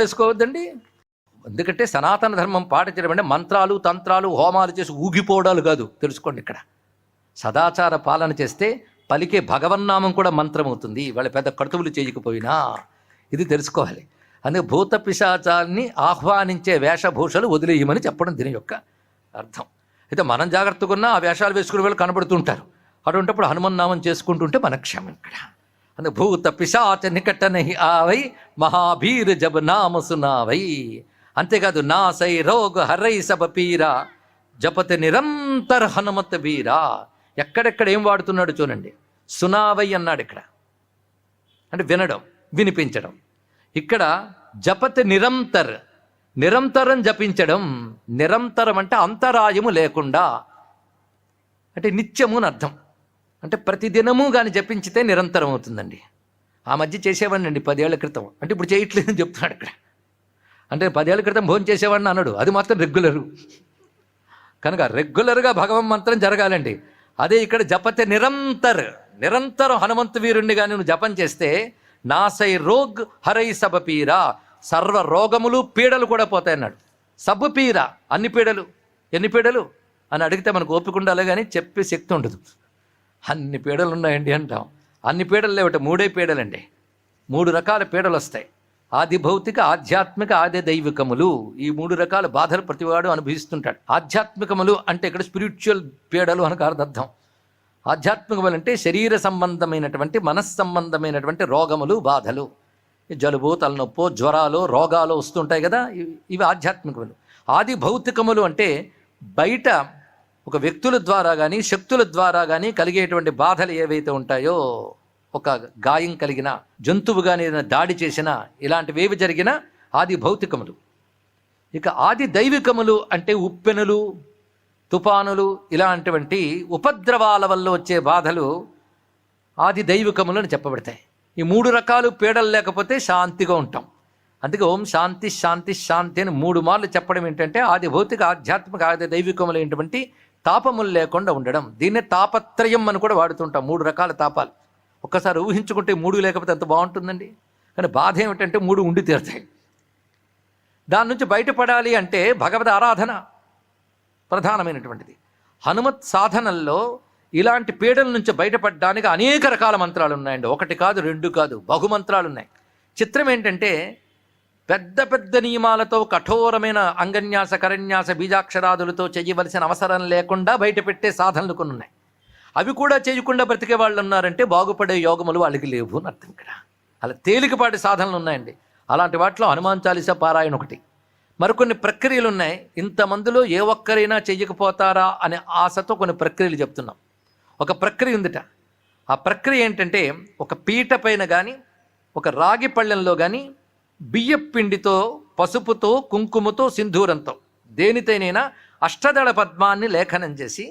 వేసుకోవద్దండి. ఎందుకంటే సనాతన ధర్మం పాటించడం అంటే మంత్రాలు తంత్రాలు హోమాలు చేసి ఊగిపోవడాలు కాదు. తెలుసుకోండి, ఇక్కడ సదాచార పాలన చేస్తే పలికే భగవన్నామం కూడా మంత్రం అవుతుంది, వాళ్ళ పెద్ద కర్తువులు చేయకపోయినా. ఇది తెలుసుకోవాలి. అందుకే భూత పిశాచాల్ని ఆహ్వానించే వేషభూషలు వదిలేయమని చెప్పడం దీని యొక్క అర్థం. అయితే మనం జాగ్రత్తగా ఉన్నా ఆ వేషాలు వేసుకునే వాళ్ళు కనబడుతుంటారు. అటువంటిప్పుడు హనుమన్నామం చేసుకుంటుంటే మన క్షేమం ఇక్కడ. అందుకే భూత పిశాచ నికట నహి ఆవై మహాభీర్ జబ్ నామ సునావై. అంతేకాదు నా సై రోగ హరై సబ పీరా జపతి నిరంతర హనుమత్ వీరా. ఎక్కడెక్కడ ఏం వాడుతున్నాడు చూడండి. సునావై అన్నాడు ఇక్కడ, అంటే వినడం, వినిపించడం. ఇక్కడ జపతి నిరంతర్, నిరంతరం జపించడం. నిరంతరం అంటే అంతరాయము లేకుండా, అంటే నిత్యము అని అర్థం. అంటే ప్రతిదినము కానీ జపించితే నిరంతరం అవుతుందండి. ఆ మధ్య చేసేవాడిని అండి 10 ఏళ్ల క్రితం, అంటే ఇప్పుడు చేయట్లేదని చెప్తున్నాడు ఇక్కడ. అంటే 10 ఏళ్ల క్రితం భోజనం చేసేవాడిని అన్నాడు, అది మాత్రం రెగ్యులరు. కనుక రెగ్యులర్గా భగవన్ మంత్రం జరగాలండి. అదే ఇక్కడ జపతే నిరంతరం హనుమంతు వీరుణ్ణి కానీ నువ్వు జపం చేస్తే నాసై రోగ్ హరై సబ పీరా, సర్వ రోగములు పీడలు కూడా పోతాయన్నాడు. సబ్ పీరా, అన్ని పీడలు. ఎన్ని పీడలు అని అడిగితే మనకు ఓపిక ఉండాలి కానీ చెప్పే శక్తి ఉండదు. అన్ని పీడలు ఉన్నాయండి అంటాం. అన్ని పీడలు లేవట, 3 పీడలండి. 3 రకాల పీడలు వస్తాయి. ఆది భౌతిక, ఆధ్యాత్మిక, ఆది దైవికములు. ఈ 3 రకాల బాధలు ప్రతివాడు అనుభవిస్తుంటాడు. ఆధ్యాత్మికములు అంటే ఇక్కడ స్పిరిచువల్ పీడలు అని అర్థం. ఆధ్యాత్మికములు అంటే శరీర సంబంధమైనటువంటి, మనస్సంబంధమైనటువంటి రోగములు, బాధలు. జలుబు, తలనొప్పో, జ్వరాలు, రోగాలు వస్తుంటాయి కదా, ఇవి ఆధ్యాత్మికములు. ఆది భౌతికములు అంటే బయట ఒక వ్యక్తుల ద్వారా కానీ శక్తుల ద్వారా కానీ కలిగేటువంటి బాధలు ఏవైతే ఉంటాయో, ఒక గాయం కలిగిన, జంతువు కానీ దాడి చేసినా, ఇలాంటివేవి జరిగినా ఆది భౌతికములు. ఇక ఆది దైవికములు అంటే ఉప్పెనులు, తుఫానులు, ఇలాంటివంటి ఉపద్రవాల వల్ల వచ్చే బాధలు ఆది దైవికములు అని చెప్పబడతాయి. ఈ 3 రకాలు పీడలు లేకపోతే శాంతిగా ఉంటాం. అందుకే ఓం శాంతి శాంతి శాంతి అని 3 మార్లు చెప్పడం ఏంటంటే ఆది భౌతిక, ఆధ్యాత్మిక, ఆది దైవికములు ఏంటంటే తాపములు లేకుండా ఉండడం. దీన్నే తాపత్రయం అని కూడా వాడుతుంటాం. 3 రకాల తాపాలు. ఒక్కసారి ఊహించుకుంటే 3 లేకపోతే ఎంత బాగుంటుందండి. కానీ బాధ ఏమిటంటే 3 ఉండి తీరుతాయి. దాని నుంచి బయటపడాలి అంటే భగవద్ ఆరాధన ప్రధానమైనటువంటిది. హనుమత్ సాధనల్లో ఇలాంటి పీడల నుంచి బయటపడడానికి అనేక రకాల మంత్రాలు ఉన్నాయండి. 1 కాదు, 2 కాదు, బహుమంత్రాలు ఉన్నాయి. చిత్రం ఏంటంటే పెద్ద పెద్ద నియమాలతో, కఠోరమైన అంగన్యాస, కరన్యాస, బీజాక్షరాదులతో చేయవలసిన అవసరం లేకుండా బయటపెట్టే సాధనలు కొన్ని ఉన్నాయి. అవి కూడా చేయకుండా బ్రతికే వాళ్ళు ఉన్నారంటే బాగుపడే యోగములు వాళ్ళకి లేవు అని అర్థం. ఇక్కడ అలా తేలికపాటి సాధనలు ఉన్నాయండి. అలాంటి వాటిలో హనుమాన్ చాలీసా పారాయణ ఒకటి. మరికొన్ని ప్రక్రియలు ఉన్నాయి. ఇంతమందిలో ఏ ఒక్కరైనా చెయ్యకపోతారా అనే ఆశతో కొన్ని ప్రక్రియలు చెప్తున్నాం. ఒక ప్రక్రియ ఉందిట. ఆ ప్రక్రియ ఏంటంటే ఒక పీట పైన కానీ, ఒక రాగి పళ్ళెంలో కానీ బియ్యపిండితో, పసుపుతో, కుంకుమతో, సింధూరంతో, దేనితోనైనా అష్టదళ పద్మాన్ని లేఖనం చేసి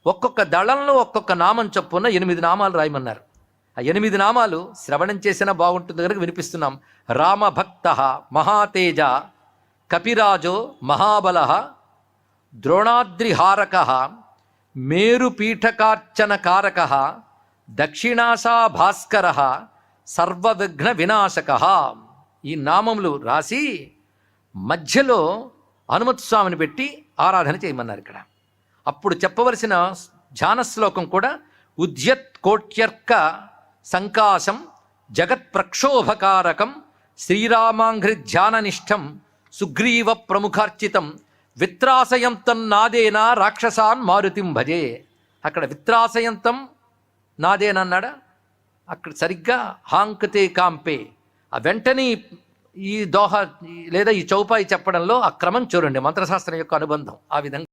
ఒక్కొక్క దళంలో ఒక్కొక్క నామం చొప్పున 8 నామాలు రాయమన్నారు. ఆ 8 నామాలు శ్రవణం చేసినా బాగుంటుంది కనుక వినిపిస్తున్నాం. రామభక్త మహాతేజ, కపిరాజో మహాబల, ద్రోణాద్రిహారక, మేరుపీఠకార్చనకారక, దక్షిణాశా భాస్కర, సర్వవిఘ్న వినాశక. ఈ నామములు రాసి మధ్యలో హనుమత్స్వామిని పెట్టి ఆరాధన చేయమన్నారు ఇక్కడ. అప్పుడు చెప్పవలసిన ధ్యాన శ్లోకం కూడా ఉద్యత్ కోట్యర్క సంకాశం జగత్ ప్రక్షోభకారకం శ్రీరామాంఘ్రి ధ్యాననిష్టం సుగ్రీవ ప్రముఖార్చితం విత్రాసయంతం నాదేనా రాక్షసాన్ మారుతిం భజే. అక్కడ విత్రాసయంతం నాదేనన్నాడా, అక్కడ సరిగ్గా హాంకతే కాంపే, ఆ వెంటనే ఈ దోహ లేదా ఈ చౌపాయి చెప్పడంలో ఆ క్రమం చూడండి. మంత్రశాస్త్రం యొక్క అనుబంధం ఆ విధంగా.